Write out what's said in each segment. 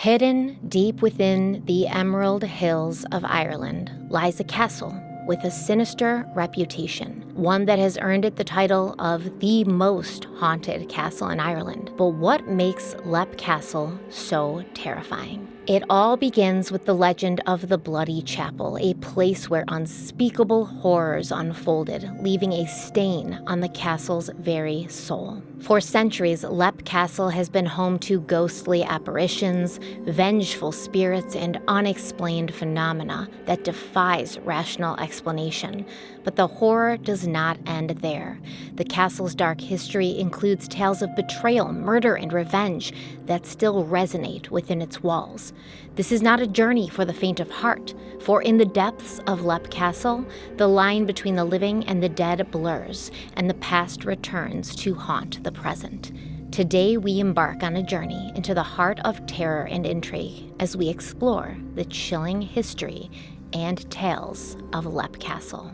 Hidden deep within the Emerald Hills of Ireland lies a castle with a sinister reputation, one that has earned it the title of the most haunted castle in Ireland. But what makes Leap Castle so terrifying? It all begins with the legend of the Bloody Chapel, a place where unspeakable horrors unfolded, leaving a stain on the castle's very soul. For centuries, Leap Castle has been home to ghostly apparitions, vengeful spirits, and unexplained phenomena that defies rational explanation. But the horror does not end there. The castle's dark history includes tales of betrayal, murder, and revenge that still resonate within its walls. This is not a journey for the faint of heart, for in the depths of Leap Castle, the line between the living and the dead blurs, and the past returns to haunt the present. Today, we embark on a journey into the heart of terror and intrigue as we explore the chilling history and tales of Leap Castle.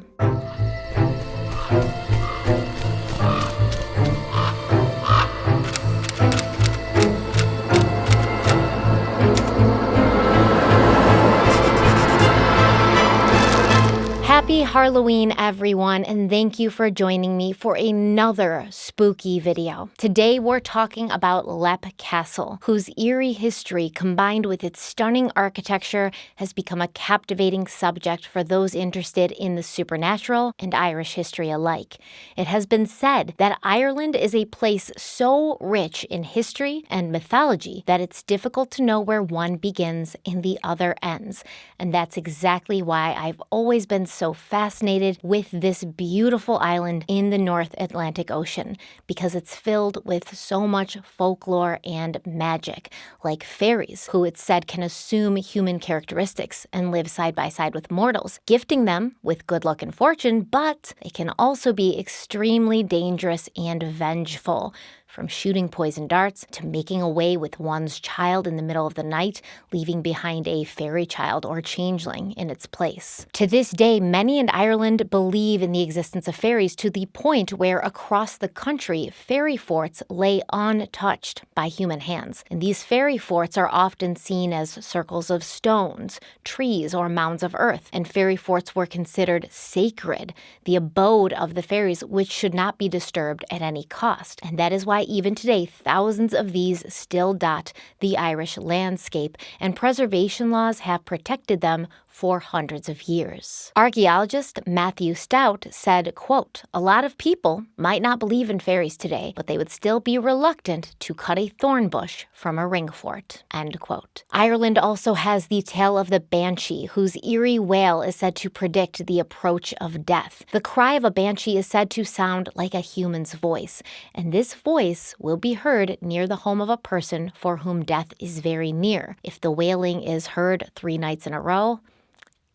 Happy Halloween, everyone, and thank you for joining me for another spooky video. Today, we're talking about Leap Castle, whose eerie history combined with its stunning architecture has become a captivating subject for those interested in the supernatural and Irish history alike. It has been said that Ireland is a place so rich in history and mythology that it's difficult to know where one begins and the other ends. And that's exactly why I've always been so fascinated with this beautiful island in the North Atlantic Ocean, because it's filled with so much folklore and magic, like fairies, who it's said can assume human characteristics and live side by side with mortals, gifting them with good luck and fortune, but they can also be extremely dangerous and vengeful. From shooting poison darts to making away with one's child in the middle of the night, leaving behind a fairy child or changeling in its place. To this day, many in Ireland believe in the existence of fairies to the point where across the country, fairy forts lay untouched by human hands. And these fairy forts are often seen as circles of stones, trees, or mounds of earth. And fairy forts were considered sacred, the abode of the fairies, which should not be disturbed at any cost. And that is why even today, thousands of these still dot the Irish landscape, and preservation laws have protected them for hundreds of years. Archaeologist Matthew Stout said, quote, "A lot of people might not believe in fairies today, but they would still be reluctant to cut a thorn bush from a ring fort," end quote. Ireland also has the tale of the banshee, whose eerie wail is said to predict the approach of death. The cry of a banshee is said to sound like a human's voice, and this voice will be heard near the home of a person for whom death is very near. If the wailing is heard 3 nights in a row,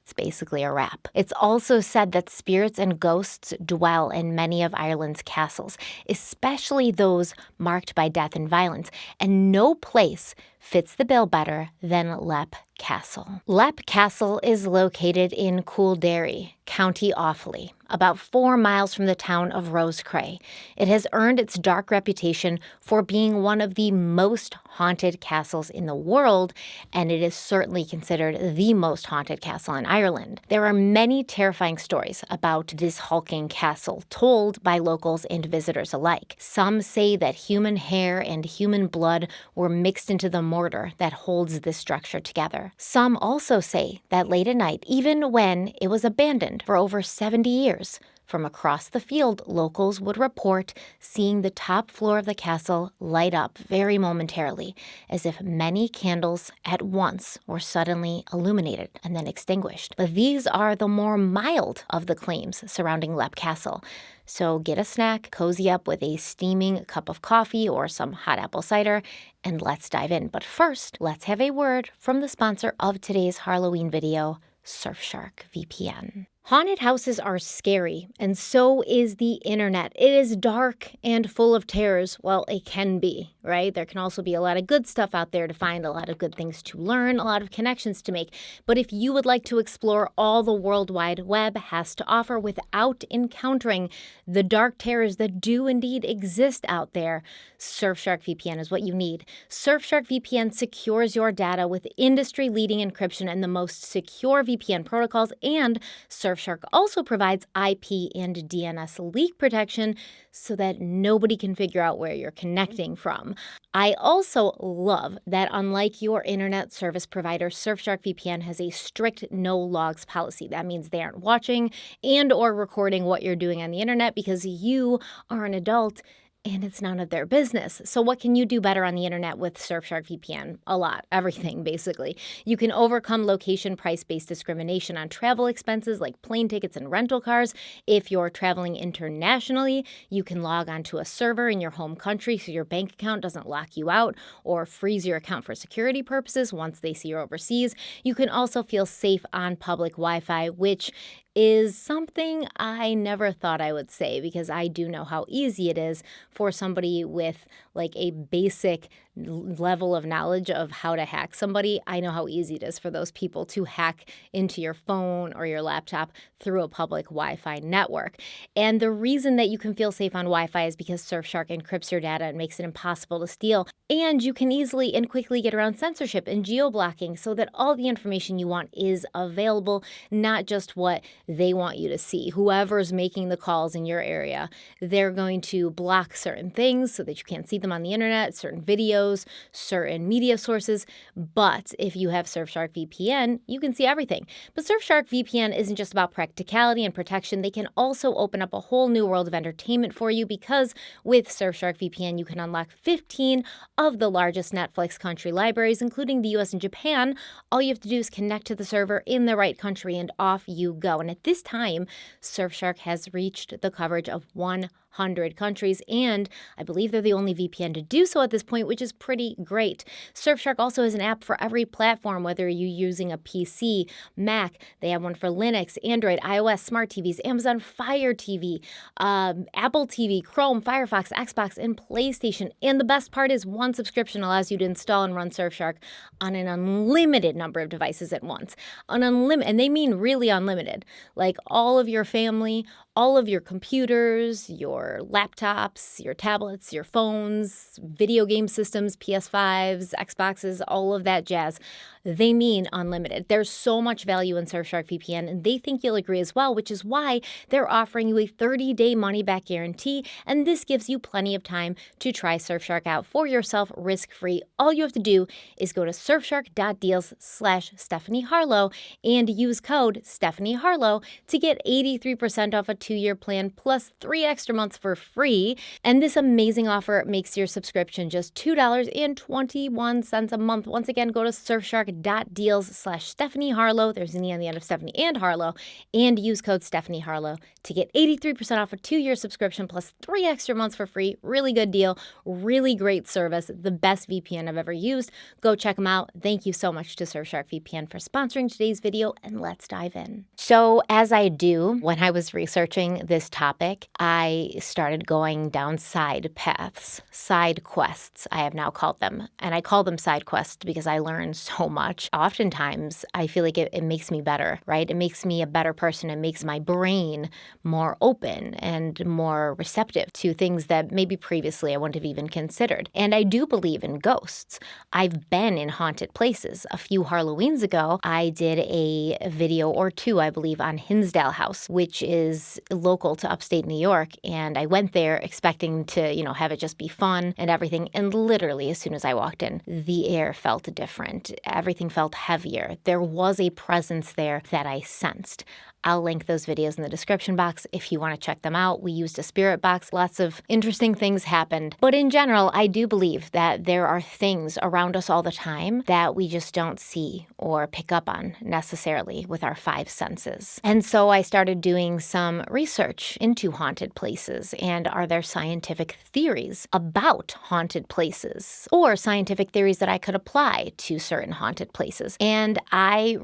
it's basically a wrap. It's also said that spirits and ghosts dwell in many of Ireland's castles, especially those marked by death and violence, and no place fits the bill better than Leap Castle. Leap Castle is located in Coolderry, County Offaly, about 4 miles from the town of Roscrea. It has earned its dark reputation for being one of the most haunted castles in the world, and it is certainly considered the most haunted castle in Ireland. There are many terrifying stories about this hulking castle told by locals and visitors alike. Some say that human hair and human blood were mixed into the mortar that holds this structure together. Some also say that late at night, even when it was abandoned for over 70 years, from across the field, locals would report seeing the top floor of the castle light up very momentarily, as if many candles at once were suddenly illuminated and then extinguished. But these are the more mild of the claims surrounding Leap Castle. So get a snack, cozy up with a steaming cup of coffee or some hot apple cider, and let's dive in. But first, let's have a word from the sponsor of today's Halloween video, Surfshark VPN. Haunted houses are scary, and so is the internet. It is dark and full of terrors. Well, it can be, right? There can also be a lot of good stuff out there to find, a lot of good things to learn, a lot of connections to make. But if you would like to explore all the World Wide Web has to offer without encountering the dark terrors that do indeed exist out there, Surfshark VPN is what you need. Surfshark VPN secures your data with industry-leading encryption and the most secure VPN protocols, and Surfshark also provides IP and DNS leak protection so that nobody can figure out where you're connecting from. I also love that unlike your internet service provider, Surfshark VPN has a strict no logs policy. That means they aren't watching and or recording what you're doing on the internet because you are an adult and it's none of their business. So what can you do better on the internet with Surfshark VPN? A lot. Everything, basically. You can overcome location price-based discrimination on travel expenses like plane tickets and rental cars. If you're traveling internationally, you can log onto a server in your home country so your bank account doesn't lock you out or freeze your account for security purposes once they see you're overseas. You can also feel safe on public Wi-Fi, which is something I never thought I would say because I do know how easy it is for somebody with like a basic level of knowledge of how to hack somebody. I know how easy it is for those people to hack into your phone or your laptop through a public Wi-Fi network. And the reason that you can feel safe on Wi-Fi is because Surfshark encrypts your data and makes it impossible to steal. And you can easily and quickly get around censorship and geo-blocking so that all the information you want is available, not just what they want you to see. Whoever's making the calls in your area, they're going to block certain things so that you can't see them on the internet, certain videos, certain media sources. But if you have Surfshark VPN, you can see everything. But Surfshark VPN isn't just about practicality and protection. They can also open up a whole new world of entertainment for you because with Surfshark VPN, you can unlock 15 of the largest Netflix country libraries, including the US and Japan. All you have to do is connect to the server in the right country and off you go. And at this time, Surfshark has reached the coverage of 100 countries, and I believe they're the only VPN to do so at this point, which is pretty great. Surfshark also has an app for every platform, whether you're using a PC, Mac, they have one for Linux, Android, iOS, smart TVs, Amazon Fire TV, Apple TV, Chrome, Firefox, Xbox, and PlayStation. And the best part is one subscription allows you to install and run Surfshark on an unlimited number of devices at once. And they mean really unlimited. Like all of your family, all of your computers, your laptops, your tablets, your phones, video game systems, PS5s, Xboxes, all of that jazz. They mean unlimited. There's so much value in Surfshark VPN, and they think you'll agree as well, which is why they're offering you a 30-day money-back guarantee, and this gives you plenty of time to try Surfshark out for yourself risk-free. All you have to do is go to surfshark.deals/stephanieharlowe and use code stephanieharlowe to get 83% off a 2-year plan plus 3 extra months for free. And this amazing offer makes your subscription just $2.21 a month. Once again, go to surfshark.deals/stephanieharlowe. There's an E on the end of Stephanie and Harlow, and use code stephanieharlowe to get 83% off a 2-year subscription plus 3 extra months for free. Really good deal, really great service, the best VPN I've ever used. Go check them out. Thank you so much to Surfshark VPN for sponsoring today's video, and let's dive in. So as I do when I was researching this topic, I started going down side paths, side quests, I have now called them. And I call them side quests because I learn so much. Oftentimes, I feel like it makes me better, right? It makes me a better person. It makes my brain more open and more receptive to things that maybe previously I wouldn't have even considered. And I do believe in ghosts. I've been in haunted places. A few Halloweens ago, I did a video or two, I believe, on Hinsdale House, which is local to upstate New York. And I went there expecting to, have it just be fun and everything. And literally, as soon as I walked in, the air felt different. Everything felt heavier. There was a presence there that I sensed. I'll link those videos in the description box if you want to check them out. We used a spirit box. Lots of interesting things happened. But in general, I do believe that there are things around us all the time that we just don't see or pick up on necessarily with our 5 senses. And so I started doing some research into haunted places, and are there scientific theories about haunted places or scientific theories that I could apply to certain haunted places? And I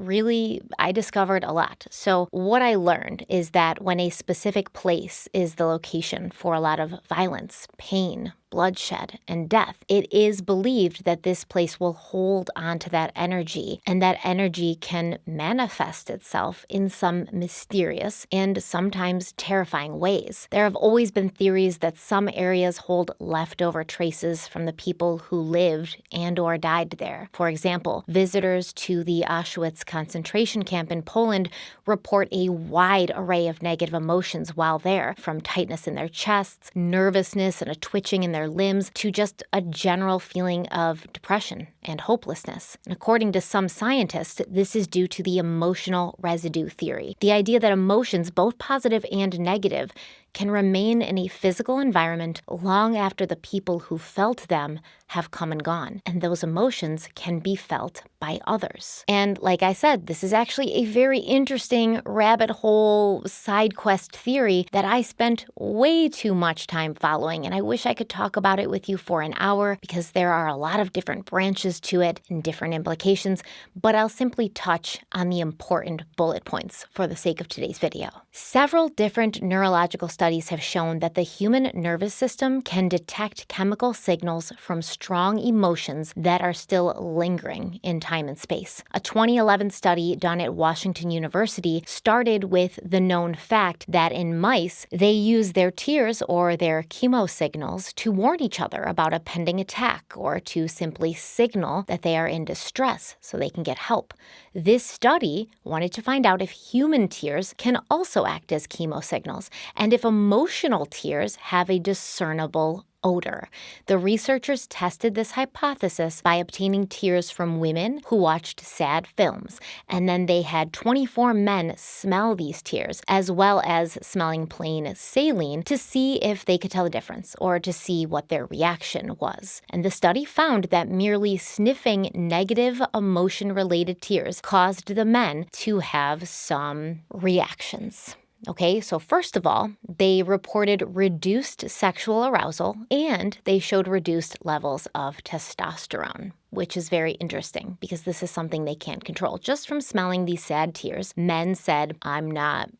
discovered a lot. So what I learned is that when a specific place is the location for a lot of violence, pain, bloodshed, and death, it is believed that this place will hold on to that energy, and that energy can manifest itself in some mysterious and sometimes terrifying ways. There have always been theories that some areas hold leftover traces from the people who lived and or died there. For example, visitors to the Auschwitz concentration camp in Poland report a wide array of negative emotions while there, from tightness in their chests, nervousness, and a twitching in their limbs, to just a general feeling of depression and hopelessness. And according to some scientists, this is due to the emotional residue theory, the idea that emotions, both positive and negative, can remain in a physical environment long after the people who felt them have come and gone, and those emotions can be felt by others. And like I said, this is actually a very interesting rabbit hole side quest theory that I spent way too much time following, and I wish I could talk about it with you for an hour because there are a lot of different branches to it and different implications, but I'll simply touch on the important bullet points for the sake of today's video. Several different neurological studies have shown that the human nervous system can detect chemical signals from strong emotions that are still lingering in time and space. A 2011 study done at Washington University started with the known fact that in mice, they use their tears or their chemosignals to warn each other about a pending attack or to simply signal that they are in distress so they can get help. This study wanted to find out if human tears can also act as chemosignals and if emotional tears have a discernible odor. The researchers tested this hypothesis by obtaining tears from women who watched sad films, and then they had 24 men smell these tears, as well as smelling plain saline, to see if they could tell the difference or to see what their reaction was. And the study found that merely sniffing negative emotion-related tears caused the men to have some reactions. Okay, so first of all, they reported reduced sexual arousal and they showed reduced levels of testosterone, which is very interesting because this is something they can't control. Just from smelling these sad tears, men said, I'm not,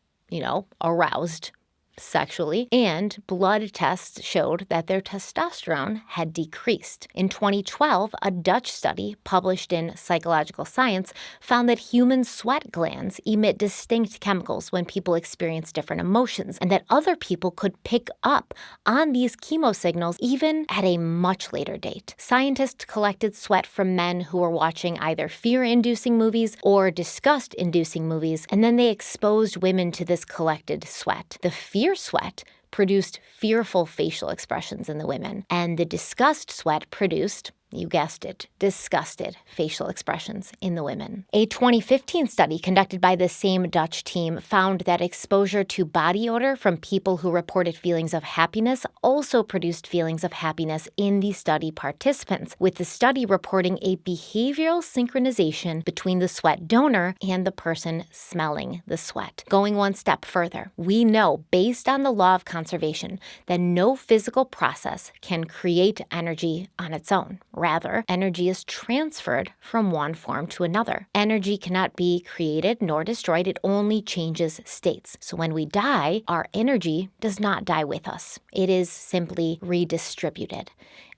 aroused sexually, and blood tests showed that their testosterone had decreased. In 2012, a Dutch study published in Psychological Science found that human sweat glands emit distinct chemicals when people experience different emotions, and that other people could pick up on these chemosignals even at a much later date. Scientists collected sweat from men who were watching either fear-inducing movies or disgust-inducing movies, and then they exposed women to this collected sweat. The fear sweat produced fearful facial expressions in the women, and the disgust sweat produced, you guessed it, disgusted facial expressions in the women. A 2015 study conducted by the same Dutch team found that exposure to body odor from people who reported feelings of happiness also produced feelings of happiness in the study participants, with the study reporting a behavioral synchronization between the sweat donor and the person smelling the sweat. Going one step further, we know, based on the law of conservation, that no physical process can create energy on its own. Rather, energy is transferred from one form to another. Energy cannot be created nor destroyed. It only changes states. So when we die, our energy does not die with us. It is simply redistributed.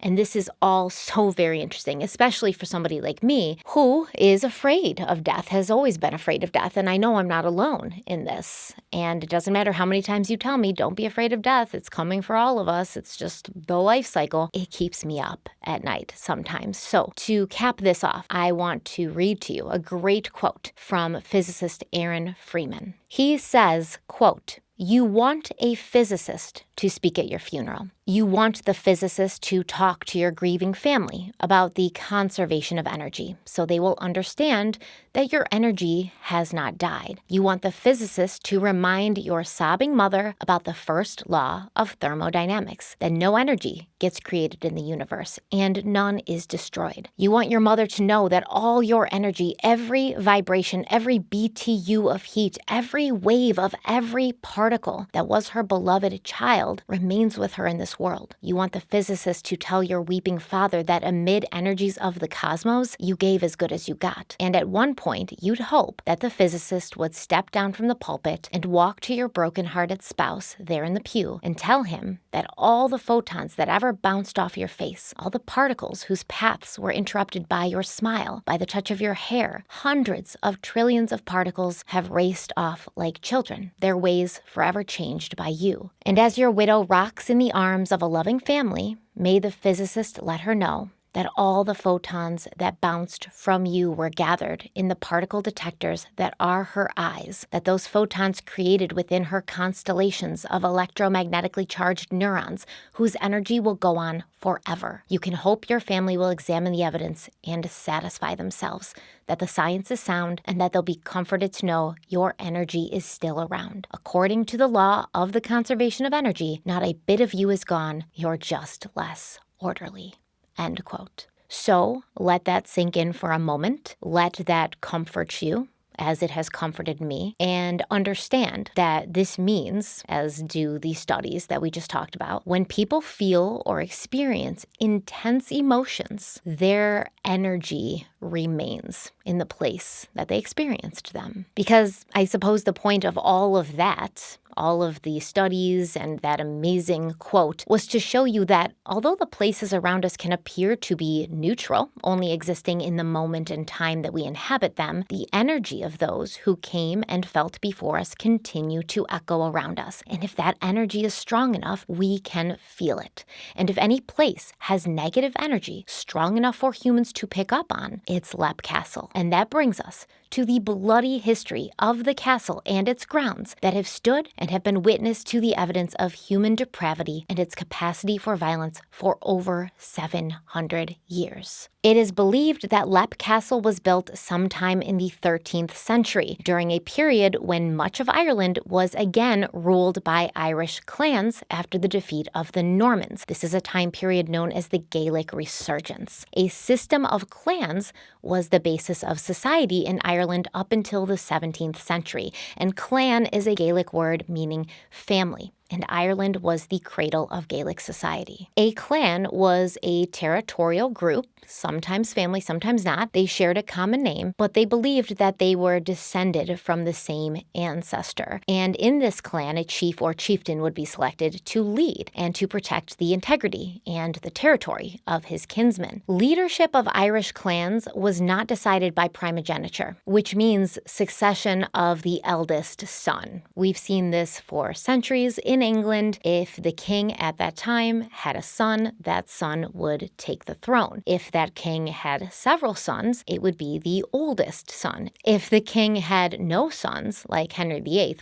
And this is all so very interesting, especially for somebody like me who is afraid of death, has always been afraid of death. And I know I'm not alone in this. And it doesn't matter how many times you tell me, don't be afraid of death. It's coming for all of us. It's just the life cycle. It keeps me up at night sometimes. So to cap this off, I want to read to you a great quote from physicist Aaron Freeman. He says, quote, "You want a physicist to speak at your funeral. You want the physicist to talk to your grieving family about the conservation of energy so they will understand that your energy has not died. You want the physicist to remind your sobbing mother about the first law of thermodynamics, that no energy gets created in the universe and none is destroyed. You want your mother to know that all your energy, every vibration, every BTU of heat, every wave of every particle that was her beloved child remains with her in this world. You want the physicist to tell your weeping father that amid energies of the cosmos, you gave as good as you got. And at one point, you'd hope that the physicist would step down from the pulpit and walk to your broken-hearted spouse there in the pew and tell him that all the photons that ever bounced off your face, all the particles whose paths were interrupted by your smile, by the touch of your hair, hundreds of trillions of particles have raced off like children, their ways forever changed by you. And as your widow rocks in the arms of a loving family, may the physicist let her know that all the photons that bounced from you were gathered in the particle detectors that are her eyes, that those photons created within her constellations of electromagnetically charged neurons whose energy will go on forever. You can hope your family will examine the evidence and satisfy themselves that the science is sound and that they'll be comforted to know your energy is still around. According to the law of the conservation of energy, not a bit of you is gone, you're just less orderly. End quote. So let that sink in for a moment. Let that comfort you as it has comforted me, and understand that this means, as do the studies that we just talked about, when people feel or experience intense emotions, their energy remains in the place that they experienced them. Because I suppose the point of all of that, all of the studies and that amazing quote, was to show you that although the places around us can appear to be neutral, only existing in the moment and time that we inhabit them, the energy of those who came and felt before us continue to echo around us. And if that energy is strong enough, we can feel it. And if any place has negative energy strong enough for humans to pick up on, it's Leap Castle. And that brings us to the bloody history of the castle and its grounds that have stood and have been witness to the evidence of human depravity and its capacity for violence for over 700 years. It is believed that Leap Castle was built sometime in the 13th century, during a period when much of Ireland was again ruled by Irish clans after the defeat of the Normans. This is a time period known as the Gaelic Resurgence. A system of clans was the basis of society in Ireland up until the 17th century, and clan is a Gaelic word meaning family. And Ireland was the cradle of Gaelic society. A clan was a territorial group, sometimes family, sometimes not. They shared a common name, but they believed that they were descended from the same ancestor. And in this clan, a chief or chieftain would be selected to lead and to protect the integrity and the territory of his kinsmen. Leadership of Irish clans was not decided by primogeniture, which means succession of the eldest son. We've seen this for centuries in England. If the king at that time had a son, that son would take the throne. If that king had several sons, it would be the oldest son. If the king had no sons, like Henry VIII,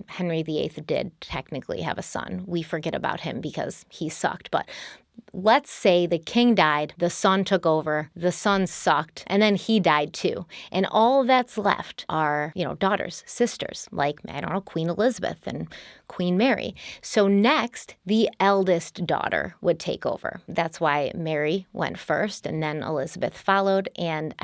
Henry VIII did technically have a son. We forget about him because he sucked, but let's say the king died, the son took over, the son sucked, and then he died too. And all that's left are, daughters, sisters, like, Queen Elizabeth and Queen Mary. So next, the eldest daughter would take over. That's why Mary went first and then Elizabeth followed. And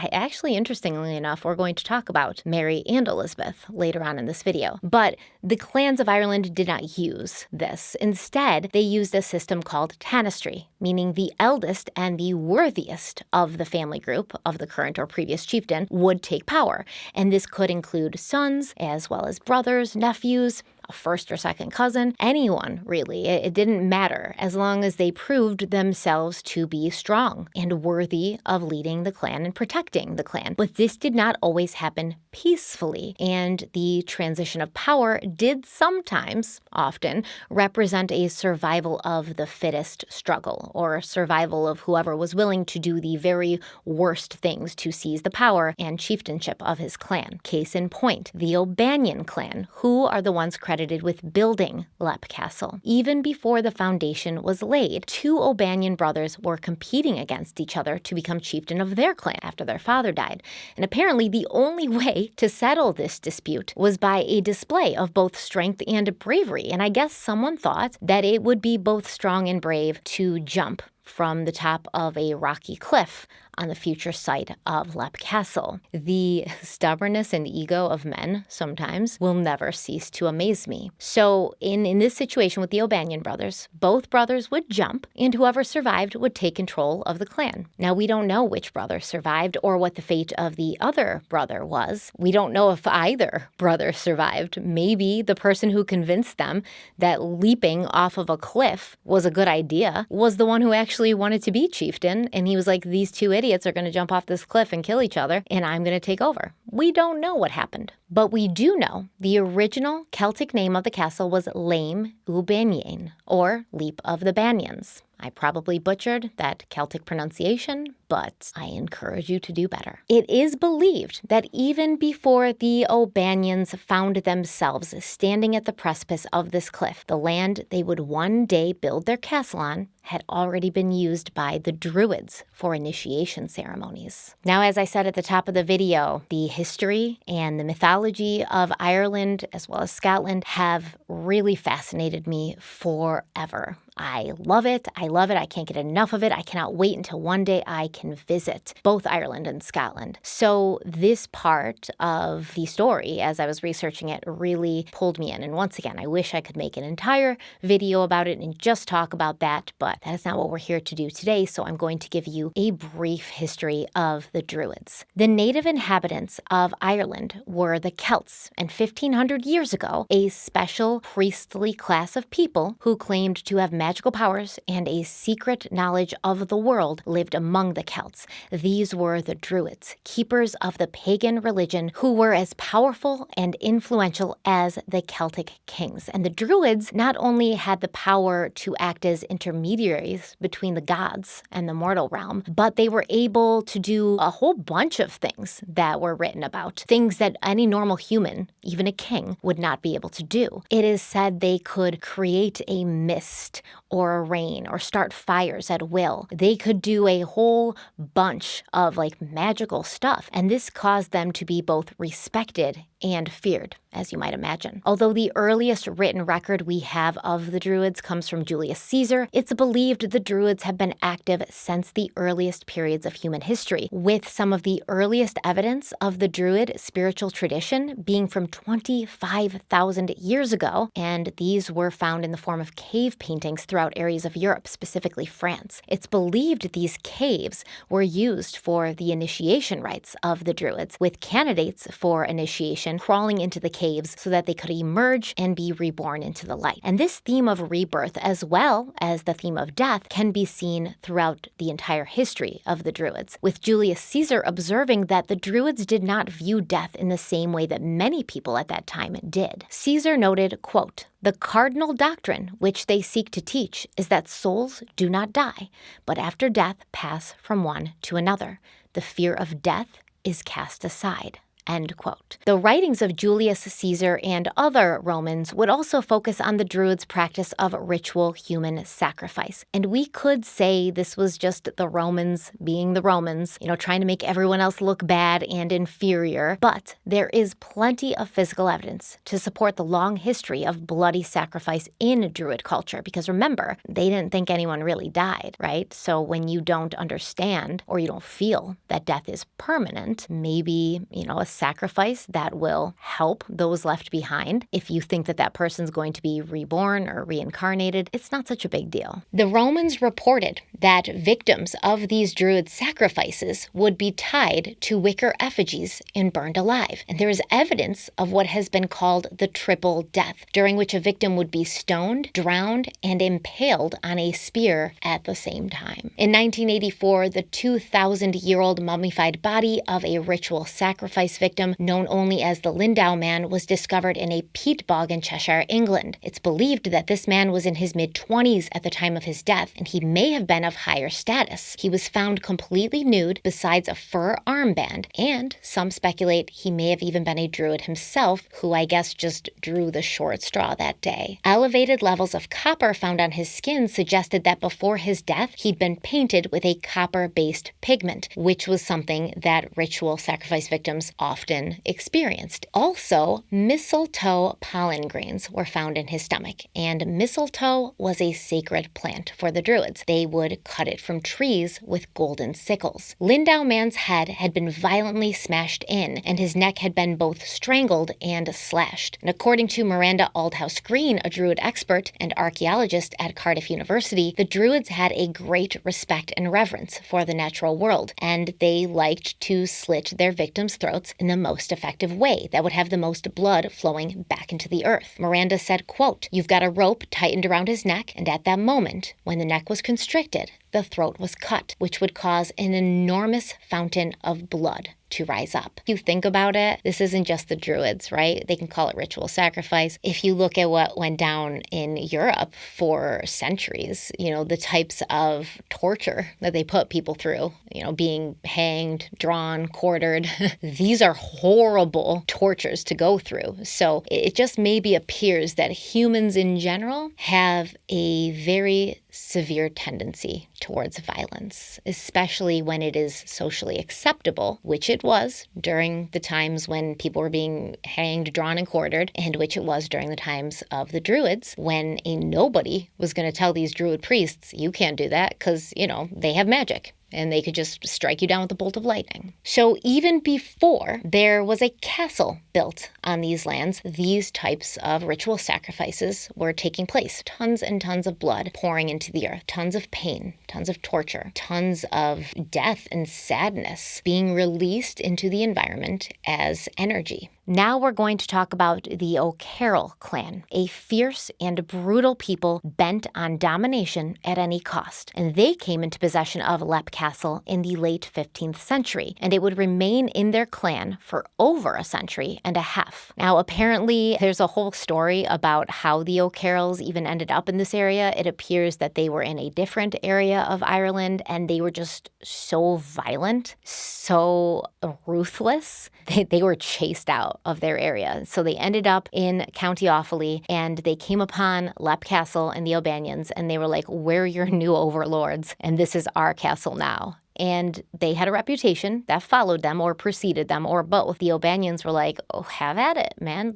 interestingly enough, we're going to talk about Mary and Elizabeth later on in this video. But the clans of Ireland did not use this. Instead, they used a system called tanistry, meaning the eldest and the worthiest of the family group of the current or previous chieftain would take power. And this could include sons as well as brothers, nephews, a first or second cousin, anyone really. It didn't matter as long as they proved themselves to be strong and worthy of leading the clan and protecting the clan. But this did not always happen peacefully, and the transition of power did sometimes, often, represent a survival of the fittest struggle, or survival of whoever was willing to do the very worst things to seize the power and chieftainship of his clan. Case in point, the O'Banion clan, who are the ones credited credited with building Leap Castle. Even before the foundation was laid, two O'Banion brothers were competing against each other to become chieftain of their clan after their father died. And apparently the only way to settle this dispute was by a display of both strength and bravery. And I guess someone thought that it would be both strong and brave to jump from the top of a rocky cliff on the future site of Leap Castle. The stubbornness and ego of men sometimes will never cease to amaze me. So in this situation with the O'Banion brothers, both brothers would jump, and whoever survived would take control of the clan. Now, we don't know which brother survived or what the fate of the other brother was. We don't know if either brother survived. Maybe the person who convinced them that leaping off of a cliff was a good idea was the one who actually wanted to be chieftain, and he was like, these two idiots are going to jump off this cliff and kill each other, and I'm going to take over. We don't know what happened, but we do know the original Celtic name of the castle was Leam Ubanien, or Leap of the Banyans. I probably butchered that Celtic pronunciation, but I encourage you to do better. It is believed that even before the O'Banions found themselves standing at the precipice of this cliff, the land they would one day build their castle on had already been used by the Druids for initiation ceremonies. Now, as I said at the top of the video, the history and the mythology of Ireland as well as Scotland have really fascinated me forever. I love it. I love it. I can't get enough of it. I cannot wait until one day I can visit both Ireland and Scotland. So this part of the story, as I was researching it, really pulled me in. And once again, I wish I could make an entire video about it and just talk about that, but that is not what we're here to do today. So I'm going to give you a brief history of the Druids. The native inhabitants of Ireland were the Celts, and 1,500 years ago, a special priestly class of people who claimed to have magical powers and a secret knowledge of the world lived among the Celts. These were the Druids, keepers of the pagan religion who were as powerful and influential as the Celtic kings. And the Druids not only had the power to act as intermediaries between the gods and the mortal realm, but they were able to do a whole bunch of things that were written about, things that any normal human, even a king, would not be able to do. It is said they could create a mist or a rain or start fires at will. They could do a whole bunch of magical stuff, and this caused them to be both respected and feared, as you might imagine. Although the earliest written record we have of the Druids comes from Julius Caesar, it's believed the Druids have been active since the earliest periods of human history, with some of the earliest evidence of the Druid spiritual tradition being from 25,000 years ago, and these were found in the form of cave paintings throughout areas of Europe, specifically France. It's believed these caves were used for the initiation rites of the Druids, with candidates for initiation crawling into the caves so that they could emerge and be reborn into the light. And this theme of rebirth, as well as the theme of death, can be seen throughout the entire history of the Druids, with Julius Caesar observing that the Druids did not view death in the same way that many people at that time did. Caesar noted, quote, "The cardinal doctrine which they seek to teach is that souls do not die, but after death pass from one to another. The fear of death is cast aside." End quote. The writings of Julius Caesar and other Romans would also focus on the Druids' practice of ritual human sacrifice. And we could say this was just the Romans being the Romans, trying to make everyone else look bad and inferior. But there is plenty of physical evidence to support the long history of bloody sacrifice in Druid culture. Because remember, they didn't think anyone really died, right? So when you don't understand or you don't feel that death is permanent, maybe, a sacrifice that will help those left behind. If you think that that person's going to be reborn or reincarnated, it's not such a big deal. The Romans reported that victims of these Druid sacrifices would be tied to wicker effigies and burned alive. And there is evidence of what has been called the triple death, during which a victim would be stoned, drowned, and impaled on a spear at the same time. In 1984, the 2,000-year-old mummified body of a ritual sacrifice victim, known only as the Lindau Man, was discovered in a peat bog in Cheshire, England. It's believed that this man was in his mid-20s at the time of his death, and he may have been of higher status. He was found completely nude besides a fur armband, and some speculate he may have even been a druid himself, who I guess just drew the short straw that day. Elevated levels of copper found on his skin suggested that before his death, he'd been painted with a copper-based pigment, which was something that ritual sacrifice victims often experienced. Also, mistletoe pollen grains were found in his stomach, and mistletoe was a sacred plant for the Druids. They would cut it from trees with golden sickles. Lindau Man's head had been violently smashed in, and his neck had been both strangled and slashed. And according to Miranda Aldhouse Green, a Druid expert and archaeologist at Cardiff University, the Druids had a great respect and reverence for the natural world, and they liked to slit their victims' throats in the most effective way that would have the most blood flowing back into the earth. Miranda said, quote, "You've got a rope tightened around his neck, and at that moment, when the neck was constricted, the throat was cut, which would cause an enormous fountain of blood to rise up." If you think about it, this isn't just the Druids, right? They can call it ritual sacrifice. If you look at what went down in Europe for centuries, the types of torture that they put people through, being hanged, drawn, quartered, these are horrible tortures to go through. So it just maybe appears that humans in general have a very severe tendency towards violence, especially when it is socially acceptable, which it was during the times when people were being hanged, drawn, and quartered, and which it was during the times of the Druids, when a nobody was going to tell these Druid priests, you can't do that because, they have magic, and they could just strike you down with a bolt of lightning. So even before there was a castle built on these lands, these types of ritual sacrifices were taking place. Tons and tons of blood pouring into the earth, tons of pain, tons of torture, tons of death and sadness being released into the environment as energy. Now we're going to talk about the O'Carroll clan, a fierce and brutal people bent on domination at any cost. And they came into possession of Leap Castle in the late 15th century, and it would remain in their clan for over a century and a half. Now, apparently, there's a whole story about how the O'Carrolls even ended up in this area. It appears that they were in a different area of Ireland, and they were just so violent, so ruthless. They were chased out of their area. So they ended up in County Offaly, and they came upon Leap Castle and the O'Banions, and they were like, "We're your new overlords, and this is our castle now." And they had a reputation that followed them or preceded them or both. The O'Banions were like, "Oh, have at it, man.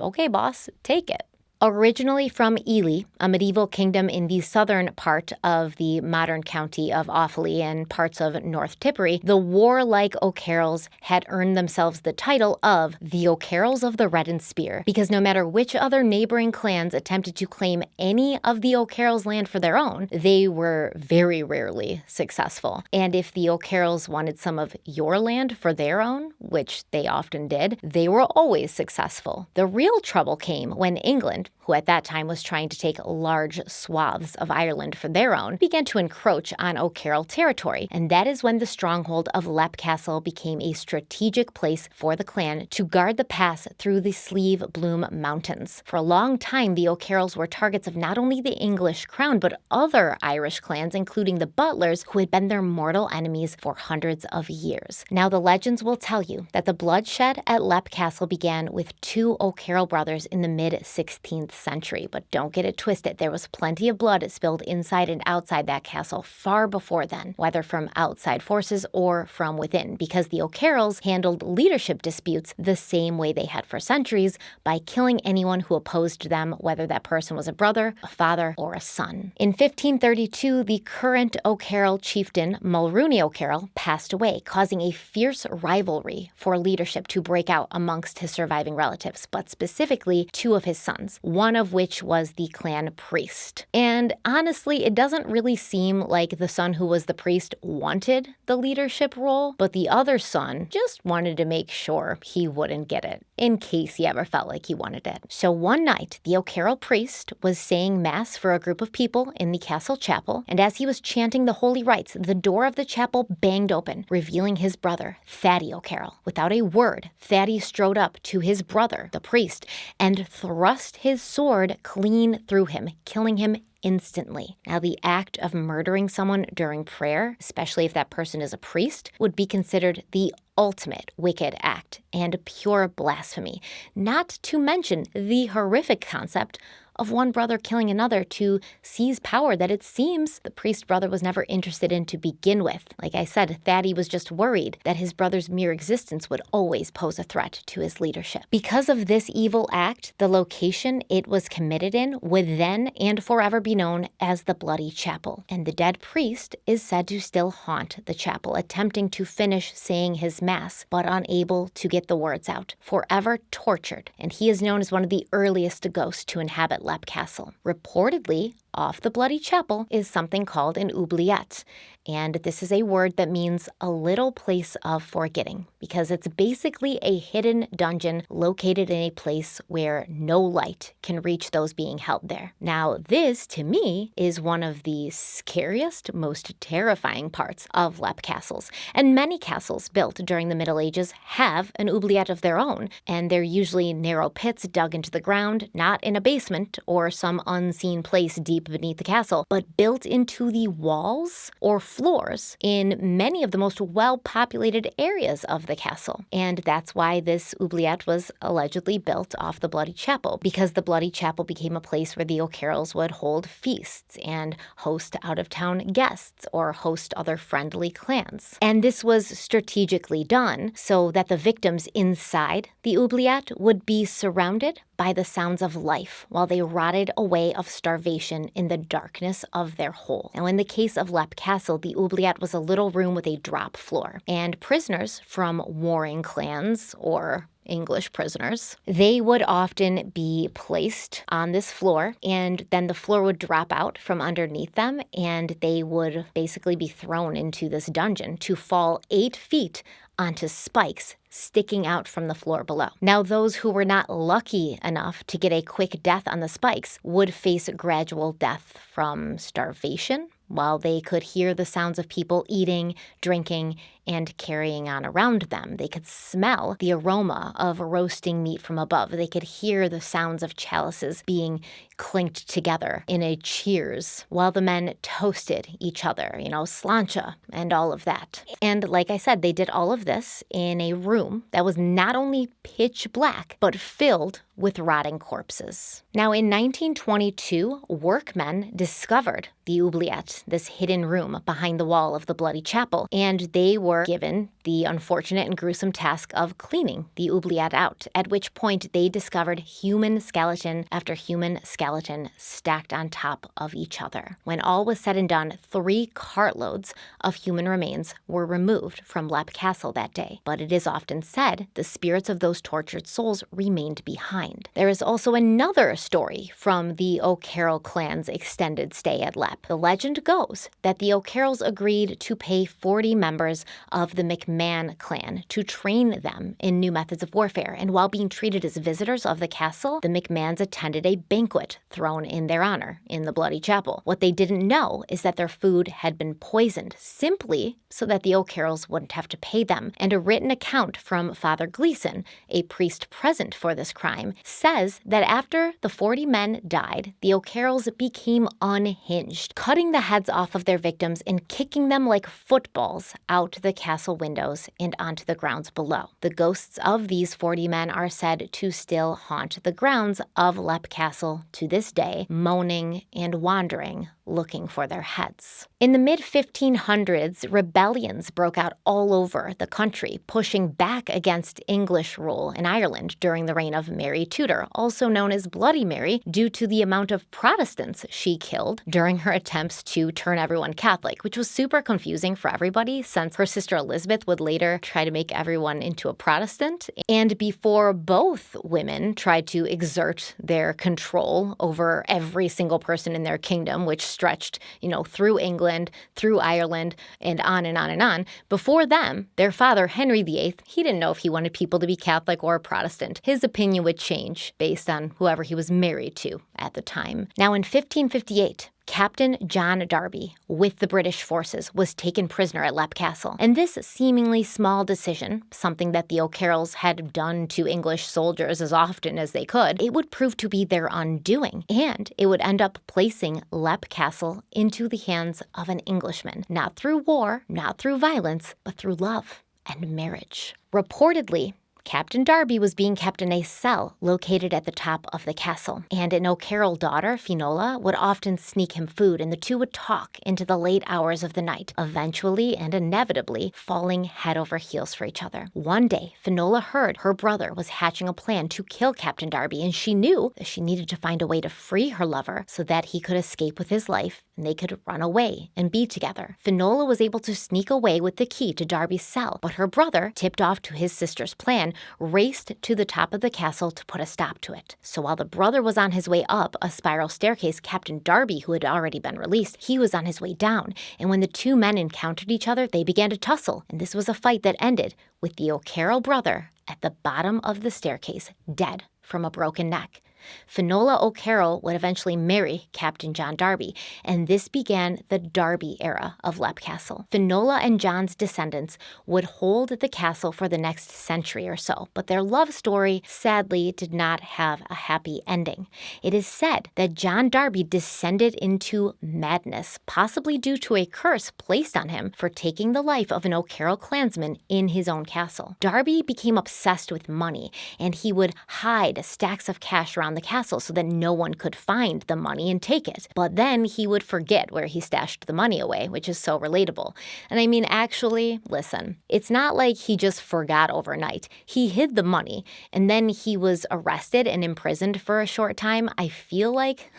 Okay, boss, take it." Originally from Ely, a medieval kingdom in the southern part of the modern county of Offaly and parts of North Tipperary, the warlike O'Carrolls had earned themselves the title of the O'Carrolls of the Reddened Spear, because no matter which other neighboring clans attempted to claim any of the O'Carrolls' land for their own, they were very rarely successful. And if the O'Carrolls wanted some of your land for their own, which they often did, they were always successful. The real trouble came when England, who at that time was trying to take large swaths of Ireland for their own, began to encroach on O'Carroll territory, and that is when the stronghold of Leap Castle became a strategic place for the clan to guard the pass through the Slieve Bloom Mountains. For a long time, the O'Carrolls were targets of not only the English crown, but other Irish clans, including the Butlers, who had been their mortal enemies for hundreds of years. Now, the legends will tell you that the bloodshed at Leap Castle began with two O'Carroll brothers in the mid-16th century, but don't get it twisted. There was plenty of blood spilled inside and outside that castle far before then, whether from outside forces or from within, because the O'Carrolls handled leadership disputes the same way they had for centuries, by killing anyone who opposed them, whether that person was a brother, a father, or a son. In 1532, the current O'Carroll chieftain, Mulrooney O'Carroll, passed away, causing a fierce rivalry for leadership to break out amongst his surviving relatives, but specifically two of his sons. one of which was the clan priest. And honestly, it doesn't really seem like the son who was the priest wanted the leadership role, but the other son just wanted to make sure he wouldn't get it, in case he ever felt like he wanted it. So one night, the O'Carroll priest was saying mass for a group of people in the castle chapel, and as he was chanting the holy rites, the door of the chapel banged open, revealing his brother, Thaddy O'Carroll. Without a word, Thaddy strode up to his brother, the priest, and thrust his sword clean through him, killing him instantly. Now, the act of murdering someone during prayer, especially if that person is a priest, would be considered the ultimate wicked act and pure blasphemy, not to mention the horrific concept of one brother killing another to seize power that it seems the priest brother was never interested in to begin with. Like I said, Thaddy was just worried that his brother's mere existence would always pose a threat to his leadership. Because of this evil act, the location it was committed in would then and forever be known as the Bloody Chapel, and the dead priest is said to still haunt the chapel, attempting to finish saying his mass, but unable to get the words out, forever tortured, and he is known as one of the earliest ghosts to inhabit Leap Castle. Reportedly, off the Bloody Chapel is something called an oubliette, and this is a word that means a little place of forgetting, because it's basically a hidden dungeon located in a place where no light can reach those being held there. Now, this, to me, is one of the scariest, most terrifying parts of Leap castles, and many castles built during the Middle Ages have an oubliette of their own, and they're usually narrow pits dug into the ground, not in a basement or some unseen place deep beneath the castle, but built into the walls or floors in many of the most well-populated areas of the castle. And that's why this oubliette was allegedly built off the Bloody Chapel, because the Bloody Chapel became a place where the O'Carrolls would hold feasts and host out-of-town guests or host other friendly clans. And this was strategically done so that the victims inside the oubliette would be surrounded by the sounds of life while they rotted away of starvation in the darkness of their hole. Now, in the case of Leap Castle, the oubliette was a little room with a drop floor, and prisoners from warring clans or English prisoners, they would often be placed on this floor, and then the floor would drop out from underneath them, and they would basically be thrown into this dungeon to fall 8 feet onto spikes sticking out from the floor below. Now, those who were not lucky enough to get a quick death on the spikes would face gradual death from starvation, while they could hear the sounds of people eating, drinking, and carrying on around them. They could smell the aroma of roasting meat from above. They could hear the sounds of chalices being clinked together in a cheers while the men toasted each other, slancha and all of that. And like I said, they did all of this in a room that was not only pitch black, but filled with rotting corpses. Now, in 1922, workmen discovered the oubliette, this hidden room behind the wall of the Bloody Chapel, and they were given the unfortunate and gruesome task of cleaning the oubliette out, at which point they discovered human skeleton after human skeleton stacked on top of each other. When all was said and done, 3 cartloads of human remains were removed from Leap Castle that day, but it is often said the spirits of those tortured souls remained behind. There is also another story from the O'Carroll clan's extended stay at Leap. The legend goes that the O'Carrolls agreed to pay 40 members of the McMahon clan to train them in new methods of warfare, and while being treated as visitors of the castle, the McMahons attended a banquet thrown in their honor in the Bloody Chapel. What they didn't know is that their food had been poisoned, simply so that the O'Carrolls wouldn't have to pay them, and a written account from Father Gleason, a priest present for this crime, says that after the 40 men died, the O'Carrolls became unhinged, cutting the heads off of their victims and kicking them like footballs out the castle windows and onto the grounds below. The ghosts of these 40 men are said to still haunt the grounds of Leap Castle to this day, moaning and wandering looking for their heads. In the mid-1500s, rebellions broke out all over the country, pushing back against English rule in Ireland during the reign of Mary Tudor, also known as Bloody Mary, due to the amount of Protestants she killed during her attempts to turn everyone Catholic, which was super confusing for everybody since her sister Elizabeth would later try to make everyone into a Protestant. And before both women tried to exert their control over every single person in their kingdom, which stretched, through England, through Ireland, and on and on and on. Before them, their father, Henry VIII, he didn't know if he wanted people to be Catholic or Protestant. His opinion would change based on whoever he was married to at the time. Now, in 1558, Captain John Darby, with the British forces, was taken prisoner at Leap Castle. And this seemingly small decision, something that the O'Carrolls had done to English soldiers as often as they could, it would prove to be their undoing. And it would end up placing Leap Castle into the hands of an Englishman, not through war, not through violence, but through love and marriage. Reportedly, Captain Darby was being kept in a cell located at the top of the castle, and an O'Carroll daughter, Finola, would often sneak him food, and the two would talk into the late hours of the night, eventually and inevitably falling head over heels for each other. One day, Finola heard her brother was hatching a plan to kill Captain Darby, and she knew that she needed to find a way to free her lover so that he could escape with his life and they could run away and be together. Finola was able to sneak away with the key to Darby's cell, but her brother, tipped off to his sister's plan, raced to the top of the castle to put a stop to it. So while the brother was on his way up a spiral staircase, Captain Darby, who had already been released, he was on his way down. And when the two men encountered each other, they began to tussle. And this was a fight that ended with the O'Carroll brother at the bottom of the staircase, dead from a broken neck. Finola O'Carroll would eventually marry Captain John Darby, and this began the Darby era of Leap Castle. Finola and John's descendants would hold the castle for the next century or so, but their love story sadly did not have a happy ending. It is said that John Darby descended into madness, possibly due to a curse placed on him for taking the life of an O'Carroll clansman in his own castle. Darby became obsessed with money, and he would hide stacks of cash around the castle so that no one could find the money and take it. But then he would forget where he stashed the money away, which is so relatable. And I mean, actually, listen, it's not like he just forgot overnight. He hid the money, and then he was arrested and imprisoned for a short time. I feel like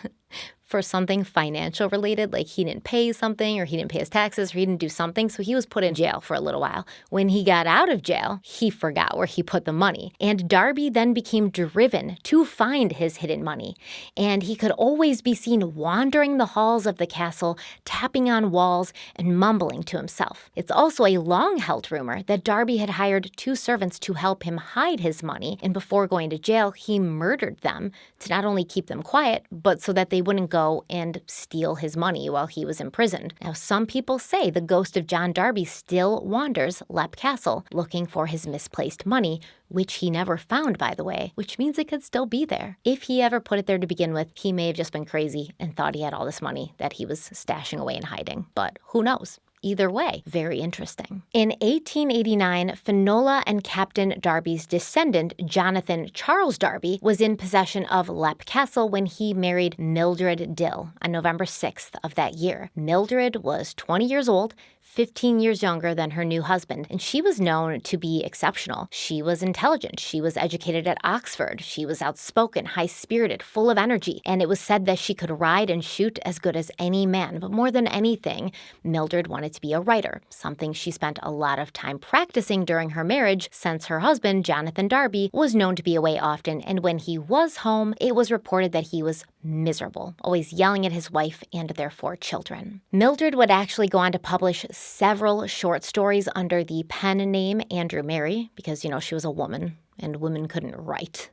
for something financial related, like he didn't pay something or he didn't pay his taxes or he didn't do something, so he was put in jail for a little while. When he got out of jail, he forgot where he put the money. And Darby then became driven to find his hidden money. And he could always be seen wandering the halls of the castle, tapping on walls and mumbling to himself. It's also a long-held rumor that Darby had hired two servants to help him hide his money, and before going to jail, he murdered them to not only keep them quiet, but so that they wouldn't go and steal his money while he was imprisoned. Now, some people say the ghost of John Darby still wanders Leap Castle looking for his misplaced money, which he never found, by the way, which means it could still be there. If he ever put it there to begin with, he may have just been crazy and thought he had all this money that he was stashing away and hiding. But who knows? Either way, very interesting. In 1889, Finola and Captain Darby's descendant, Jonathan Charles Darby, was in possession of Leap Castle when he married Mildred Dill on November 6th of that year. Mildred was 20 years old, 15 years younger than her new husband, and she was known to be exceptional. She was intelligent. She was educated at Oxford. She was outspoken, high-spirited, full of energy, and it was said that she could ride and shoot as good as any man. But more than anything, Mildred wanted to be a writer, something she spent a lot of time practicing during her marriage since her husband, Jonathan Darby, was known to be away often, and when he was home, it was reported that he was miserable, always yelling at his wife and their 4 children. Mildred would actually go on to publish several short stories under the pen name Andrew Mary, because, she was a woman and women couldn't write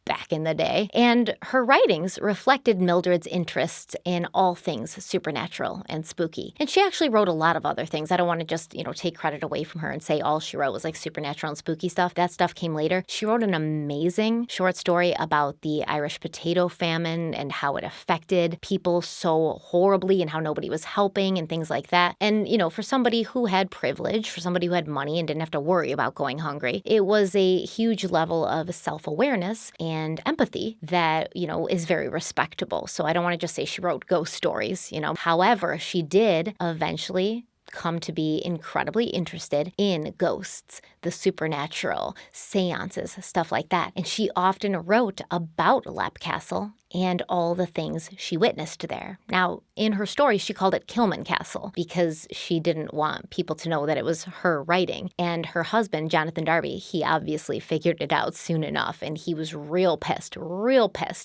back in the day. And her writings reflected Mildred's interests in all things supernatural and spooky. And she actually wrote a lot of other things. I don't want to just, take credit away from her and say all she wrote was like supernatural and spooky stuff. That stuff came later. She wrote an amazing short story about the Irish potato famine and how it affected people so horribly and how nobody was helping and things like that. And, for somebody who had privilege, for somebody who had money and didn't have to worry about going hungry, it was a huge level of self-awareness and and empathy that, is very respectable. So I don't want to just say she wrote ghost stories. However, she did eventually come to be incredibly interested in ghosts, the supernatural, seances, stuff like that. And she often wrote about Leap Castle and all the things she witnessed there. Now, in her story, she called it Kilman Castle because she didn't want people to know that it was her writing. And her husband, Jonathan Darby, he obviously figured it out soon enough, and he was real pissed,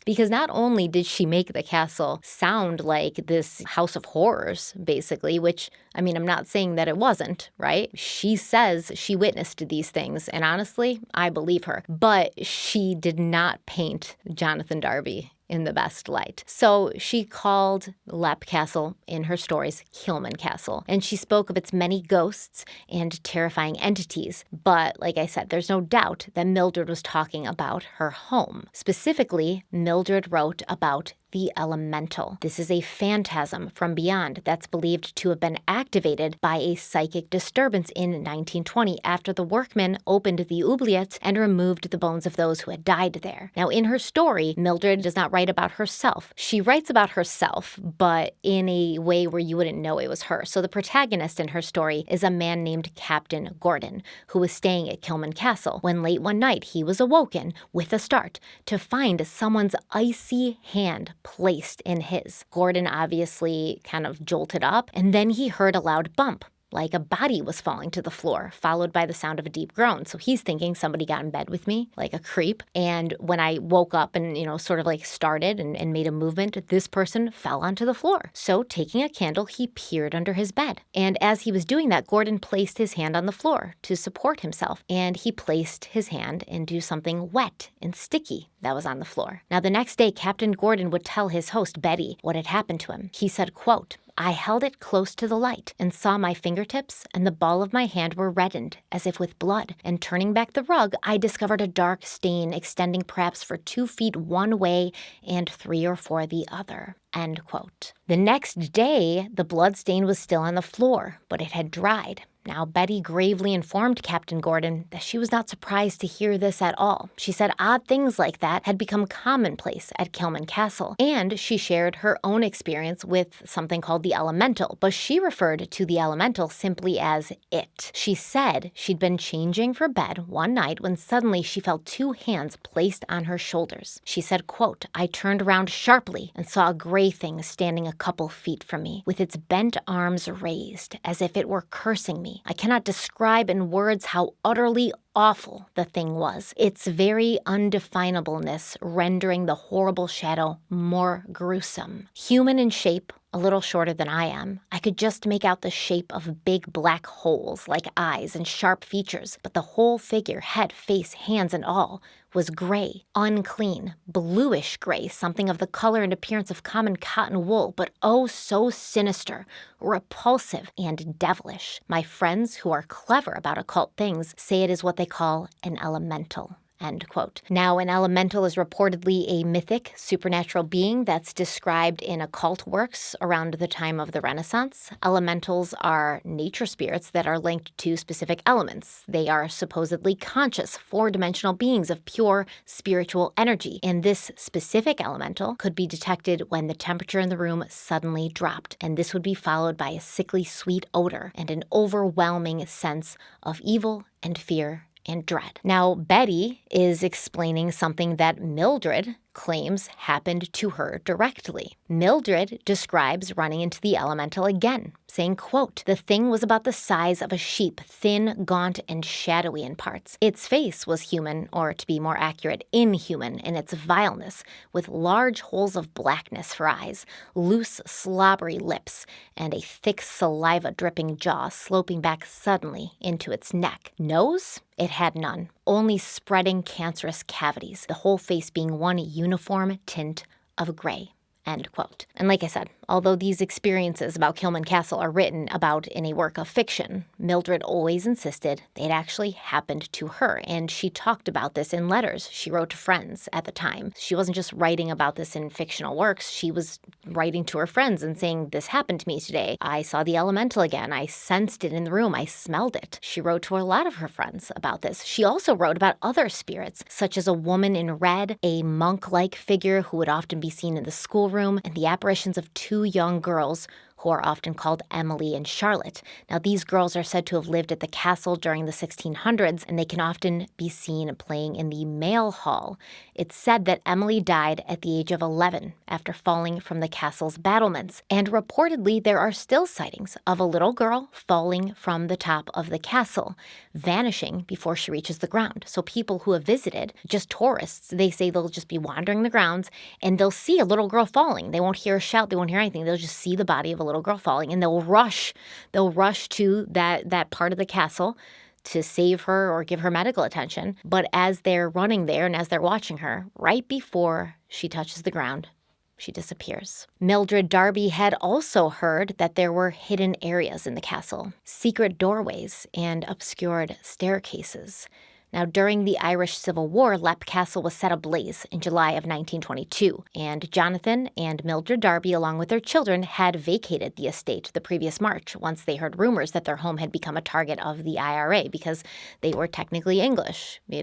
because not only did she make the castle sound like this house of horrors, basically, which, I'm not saying that it wasn't, right? She says she witnessed these things, and honestly, I believe her. But she did not paint Jonathan Darby in the best light. So she called Leap Castle in her stories Kilman Castle, and she spoke of its many ghosts and terrifying entities. But like I said, there's no doubt that Mildred was talking about her home. Specifically, Mildred wrote about the elemental. This is a phantasm from beyond that's believed to have been activated by a psychic disturbance in 1920 after the workmen opened the oubliettes and removed the bones of those who had died there. Now, in her story, Mildred does not write about herself. She writes about herself, but in a way where you wouldn't know it was her. So the protagonist in her story is a man named Captain Gordon, who was staying at Kilman Castle when late one night he was awoken with a start to find someone's icy hand placed in his. Gordon obviously kind of jolted up, and then he heard a loud bump, like a body was falling to the floor, followed by the sound of a deep groan. So he's thinking somebody got in bed with me, like a creep. And when I woke up and, sort of like started and made a movement, this person fell onto the floor. So taking a candle, he peered under his bed. And as he was doing that, Gordon placed his hand on the floor to support himself. And he placed his hand into something wet and sticky that was on the floor. Now, the next day, Captain Gordon would tell his host, Betty, what had happened to him. He said, quote, "I held it close to the light and saw my fingertips and the ball of my hand were reddened as if with blood. And turning back the rug, I discovered a dark stain extending perhaps for 2 feet one way and 3 or 4 the other." End quote. The next day, the blood stain was still on the floor, but it had dried. Now, Betty gravely informed Captain Gordon that she was not surprised to hear this at all. She said odd things like that had become commonplace at Kilman Castle, and she shared her own experience with something called the elemental, but she referred to the elemental simply as it. She said she'd been changing for bed one night when suddenly she felt 2 hands placed on her shoulders. She said, quote, "I turned around sharply and saw a gray thing standing a couple feet from me, with its bent arms raised, as if it were cursing me. I cannot describe in words how utterly awful the thing was, its very undefinableness rendering the horrible shadow more gruesome. Human in shape, a little shorter than I am, I could just make out the shape of big black holes like eyes and sharp features, but the whole figure, head, face, hands, and all, was gray, unclean, bluish gray, something of the color and appearance of common cotton wool, but oh so sinister, repulsive, and devilish. My friends who are clever about occult things say it is what they call an elemental." End quote. Now, an elemental is reportedly a mythic, supernatural being that's described in occult works around the time of the Renaissance. Elementals are nature spirits that are linked to specific elements. They are supposedly conscious, 4-dimensional beings of pure spiritual energy. And this specific elemental could be detected when the temperature in the room suddenly dropped. And this would be followed by a sickly sweet odor and an overwhelming sense of evil and fear and dread. Now, Betty is explaining something that Mildred claims happened to her directly. Mildred describes running into the elemental again, saying, quote, "The thing was about the size of a sheep, thin, gaunt, and shadowy in parts. Its face was human, or to be more accurate, inhuman in its vileness, with large holes of blackness for eyes, loose, slobbery lips, and a thick saliva-dripping jaw sloping back suddenly into its neck. Nose? It had none, only spreading cancerous cavities, the whole face being one uniform tint of gray." End quote. And like I said, Although these experiences about Kilman Castle are written about in a work of fiction, Mildred always insisted they'd actually happened to her, and she talked about this in letters she wrote to friends at the time. She wasn't just writing about this in fictional works, she was writing to her friends and saying, "This happened to me today. I saw the elemental again. I sensed it in the room. I smelled it." She wrote to a lot of her friends about this. She also wrote about other spirits, such as a woman in red, a monk-like figure who would often be seen in the schoolroom, and the apparitions of two young girls who are often called Emily and Charlotte. Now, these girls are said to have lived at the castle during the 1600s, and they can often be seen playing in the mail hall. It's said that Emily died at the age of 11 after falling from the castle's battlements, and reportedly there are still sightings of a little girl falling from the top of the castle, vanishing before she reaches the ground. So people who have visited, just tourists, they say they'll just be wandering the grounds and they'll see a little girl falling. They won't hear a shout, they won't hear anything. They'll just see the body of a little girl falling, and they'll rush to that part of the castle to save her or give her medical attention. But as they're running there and as they're watching her, right before she touches the ground, she disappears. Mildred Darby had also heard that there were hidden areas in the castle, secret doorways and obscured staircases. Now, during the Irish Civil War, Leap Castle was set ablaze in July of 1922, and Jonathan and Mildred Darby, along with their children, had vacated the estate the previous March once they heard rumors that their home had become a target of the IRA because they were technically English. They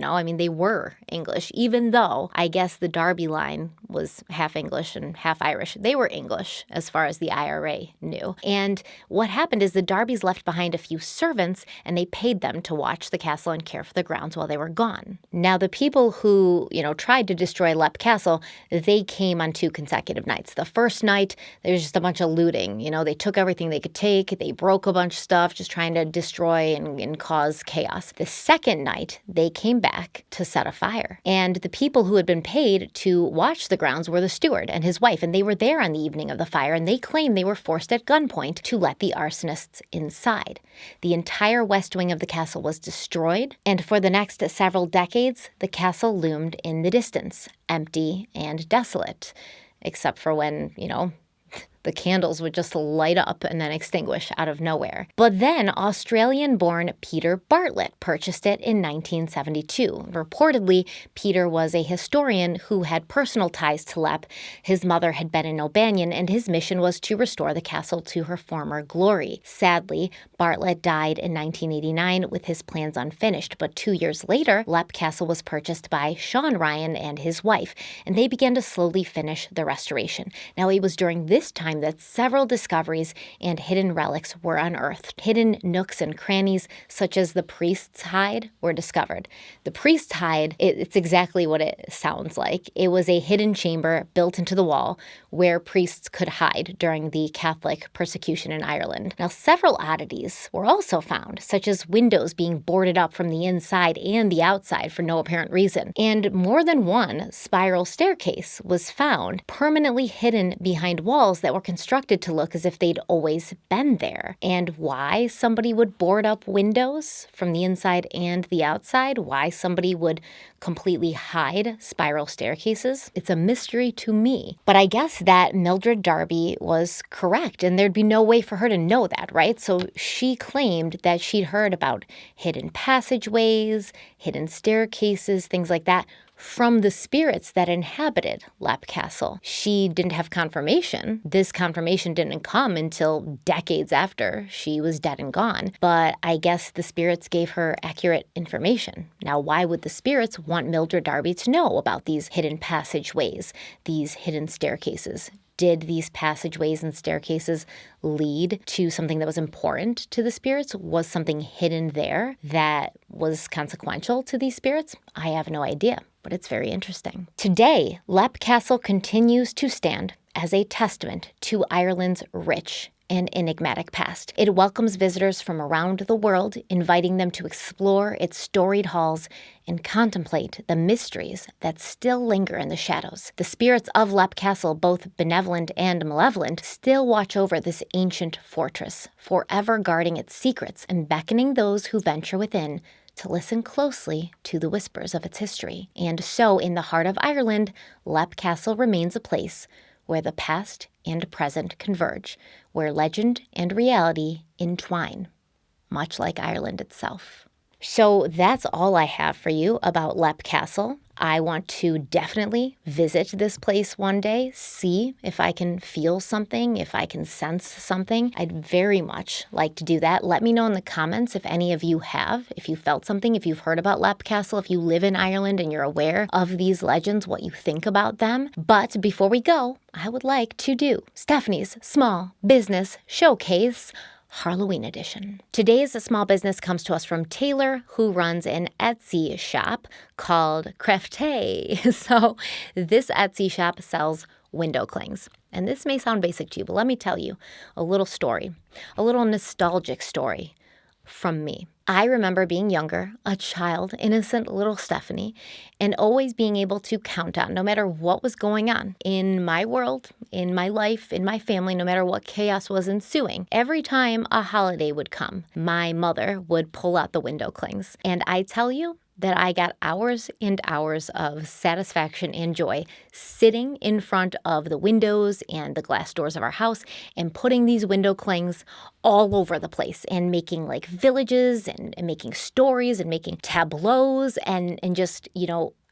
were English, even though I guess the Darby line was half English and half Irish. They were English as far as the IRA knew. And what happened is the Darbys left behind a few servants, and they paid them to watch the castle and care for the grounds while they were gone. Now, the people who, tried to destroy Leap Castle, they came on 2 consecutive nights. The first night, there was just a bunch of looting. They took everything they could take. They broke a bunch of stuff, just trying to destroy and cause chaos. The second night, they came back to set a fire. And the people who had been paid to watch the grounds were the steward and his wife, and they were there on the evening of the fire, and they claimed they were forced at gunpoint to let the arsonists inside. The entire west wing of the castle was destroyed, and for the next several decades, the castle loomed in the distance, empty and desolate, except for when, the candles would just light up and then extinguish out of nowhere. But then Australian-born Peter Bartlett purchased it in 1972. Reportedly, Peter was a historian who had personal ties to Leap. His mother had been in O'Banion, and his mission was to restore the castle to her former glory. Sadly, Bartlett died in 1989 with his plans unfinished, but 2 years later, Leap Castle was purchased by Sean Ryan and his wife, and they began to slowly finish the restoration. Now, it was during this time that several discoveries and hidden relics were unearthed. Hidden nooks and crannies, such as the priest's hide, were discovered. The priest's hide, it's exactly what it sounds like. It was a hidden chamber built into the wall where priests could hide during the Catholic persecution in Ireland. Now, several oddities were also found, such as windows being boarded up from the inside and the outside for no apparent reason. And more than one spiral staircase was found permanently hidden behind walls that were constructed to look as if they'd always been there. And why somebody would board up windows from the inside and the outside, why somebody would completely hide spiral staircases, it's a mystery to me. But I guess that Mildred Darby was correct, and there'd be no way for her to know that, right? So she claimed that she'd heard about hidden passageways, hidden staircases, things like that, from the spirits that inhabited Leap Castle. She didn't have confirmation. This confirmation didn't come until decades after she was dead and gone. But I guess the spirits gave her accurate information. Now, why would the spirits want Mildred Darby to know about these hidden passageways, these hidden staircases? Did these passageways and staircases lead to something that was important to the spirits? Was something hidden there that was consequential to these spirits? I have no idea, but it's very interesting. Today, Leap Castle continues to stand as a testament to Ireland's rich and enigmatic past. It welcomes visitors from around the world, inviting them to explore its storied halls and contemplate the mysteries that still linger in the shadows. The spirits of Leap Castle, both benevolent and malevolent, still watch over this ancient fortress, forever guarding its secrets and beckoning those who venture within to listen closely to the whispers of its history. And so, in the heart of Ireland, Leap Castle remains a place where the past and present converge, where legend and reality entwine, much like Ireland itself. So that's all I have for you about Leap Castle. I want to definitely visit this place one day, see if I can feel something, if I can sense something. I'd very much like to do that. Let me know in the comments if any of you have, if you felt something, if you've heard about Leap Castle, if you live in Ireland and you're aware of these legends, what you think about them. But before we go, I would like to do Stephanie's Small Business Showcase Halloween edition. Today's small business comes to us from Taylor, who runs an Etsy shop called Crafté. So this Etsy shop sells window clings. And this may sound basic to you, but let me tell you a little story, a little nostalgic story from me. I remember being younger, a child, innocent little Stephanie, and always being able to count on, no matter what was going on in my world, in my life, in my family, no matter what chaos was ensuing. Every time a holiday would come, my mother would pull out the window clings. And I tell you that I got hours and hours of satisfaction and joy sitting in front of the windows and the glass doors of our house and putting these window clings all over the place and making like villages and making stories and making tableaus and just,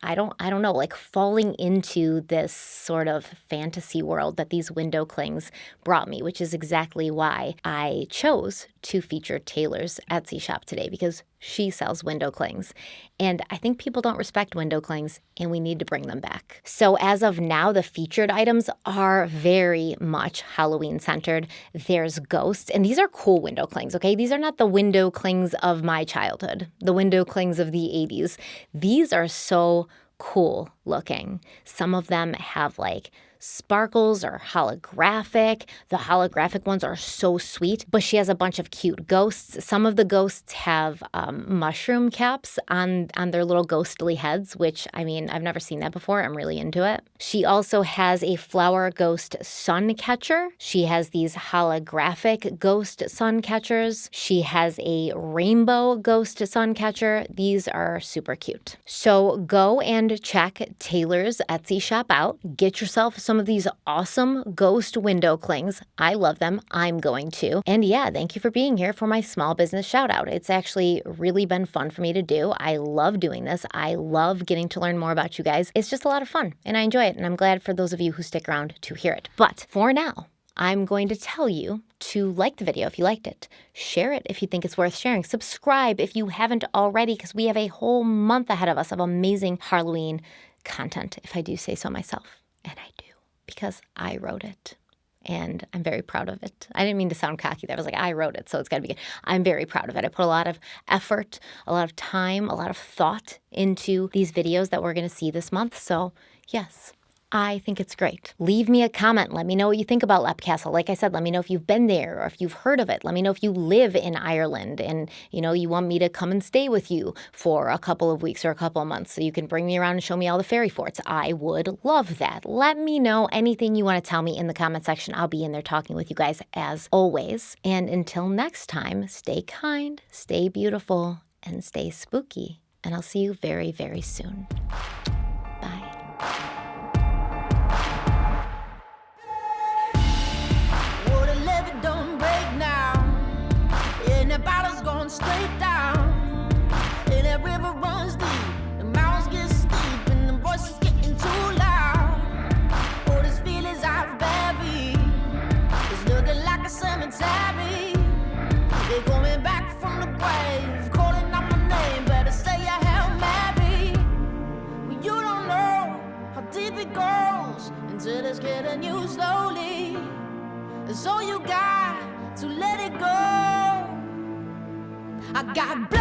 I don't know, like falling into this sort of fantasy world that these window clings brought me, which is exactly why I chose to feature Taylor's Etsy shop today, because she sells window clings. And I think people don't respect window clings, and we need to bring them back. So as of now, the featured items are very much Halloween centered. There's ghosts, and these are cool window clings, okay? These are not the window clings of my childhood, the window clings of the 80s. These are so cool looking. Some of them have like sparkles or holographic. The holographic ones are so sweet, but she has a bunch of cute ghosts. Some of the ghosts have mushroom caps on their little ghostly heads, which, I mean, I've never seen that before. I'm really into it. She also has a flower ghost sun catcher. She has these holographic ghost sun catchers. She has a rainbow ghost sun catcher. These are super cute. So go and check Taylor's Etsy shop out. Get yourself some of these awesome ghost window clings. I love them. I'm going to. And yeah, thank you for being here for my small business shout out. It's actually really been fun for me to do. I love doing this. I love getting to learn more about you guys. It's just a lot of fun and I enjoy it. And I'm glad for those of you who stick around to hear it. But for now, I'm going to tell you to like the video if you liked it, share it if you think it's worth sharing, subscribe if you haven't already, because we have a whole month ahead of us of amazing Halloween content, if I do say so myself. And I do, because I wrote it. And I'm very proud of it. I didn't mean to sound cocky there. I was like, I wrote it, so it's got to be good. I'm very proud of it. I put a lot of effort, a lot of time, a lot of thought into these videos that we're going to see this month. So yes, I think it's great. Leave me a comment. Let me know what you think about Leap Castle. Like I said, let me know if you've been there or if you've heard of it. Let me know if you live in Ireland and, you want me to come and stay with you for a couple of weeks or a couple of months so you can bring me around and show me all the fairy forts. I would love that. Let me know anything you want to tell me in the comment section. I'll be in there talking with you guys as always. And until next time, stay kind, stay beautiful, and stay spooky. And I'll see you very, very soon. Bye. Battle's going straight down, and that river runs deep, the mountains get steep, and the voices getting too loud. All these feelings I've buried, it's looking like a cemetery. They're coming back from the grave, calling out my name, better say a Hail Mary. Well, you don't know how deep it goes until it's getting you slowly. So you got to let it go. I got blood.